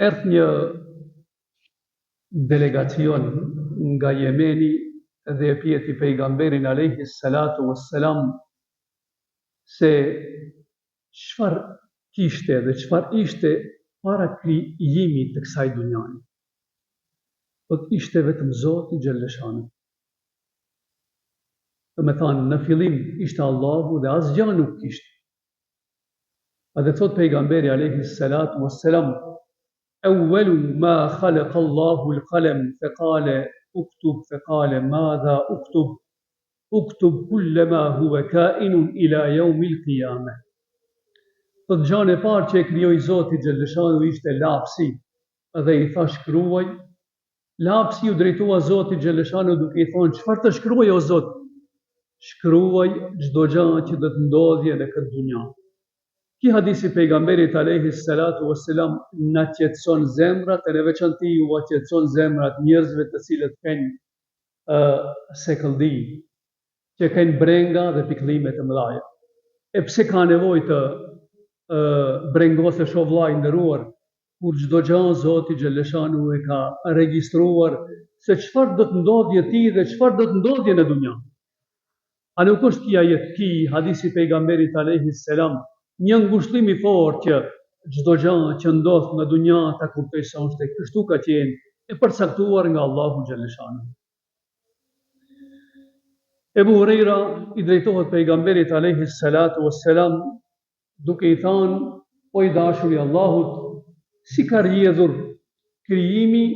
erdh një delegacion nga Jemeni dhe e pyeti pejgamberin alayhi salatu wassalam se çfarë kishte dhe çfarë ishte para krijimit të kësaj dunjaje. Po ishte vetëm Zoti xhalleshanu. Do me thanë, në fillim ishte Allahu dhe asgjë nuk kishte. A dhe thot pejgamberi alayhi salatu wassalam, awwalu ma khalaqa Allahu al-qalam faqala uktub faqala madha uktub uktub kull ma huwa kainun ila yawm al-qiyamah. Thot gjën e parë që e krijoi Zoti xhalleshanu ishte lapsi dhe i tha shkruaj. Lapsi u drejtua Zotit xhalleshanu duke i thonë çfarë të shkruaj o Zot? Shkruaj çdo gjë që do të ndodhje në këtë dunja. Ky hadisi pejgamberit alayhi salatu wassalam na qetëson zemrat e në veçanti ju qetëson zemrat njerëzve të cilët kanë sekëlldi, që kanë brenga dhe pikëllime të mëdha. E pse ka nevojë të brengosesh o vllai nderuar, kur çdo gjë Zoti xhalleshanu e ka regjistruar se çfarë do të ndodhje ti dhe çfarë do të ndodhje në dunja. A nuk është ky hadisi pejgamberit alayhi salam një ngushëllim i fortë që çdo gjë që ndodh në dunja ta kuptoj se është kështu ka qenë e përcaktuar nga Allahu xhalleshanu. Ebu Hurajra i drejtohet pejgamberit alayhi salatu wassalam duke i thënë: o i dashuri i Allahut, si ka rrjedhur krijimi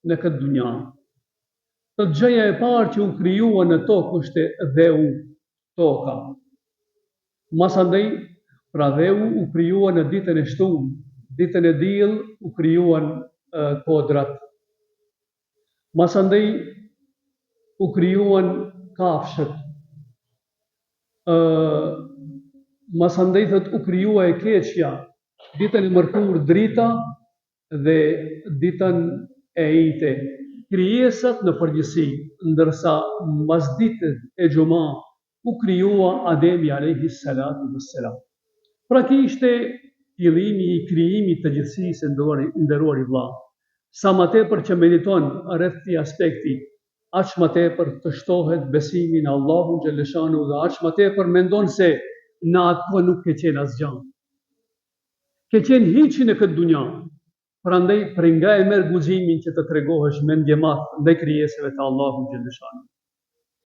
në këtë dunja? Të gjëja e parë që u krijua në tokë është dheu, toka. Masandej, pra dheu u krijua në ditën e shtunë, ditën e diell u krijuan kodrat. Masandej u krijuan kafshët. Masandej thot u krijua e keqja, ditën e mërkur drita dhe ditën e ite. Krijesat në përgjithësi, ndërsa mas ditës e xuma u krijua Ademi alayhi salatu wassalam. Pra ky ishte fillimi i krijimit të gjithësisë nderuar i vëlla. Sa më tepër që mediton rreth këtij aspekti, aq më tepër të shtohet besimi në Allahun xhalleshanu dhe aq më tepër mendon se në atë nuk ke qenë asgjë. Ke qenë hiçi në këtë dunja. Prandaj nga e merr guximin që të tregohesh mendje madh ndaj krijesave të Allahut xhalleshanu.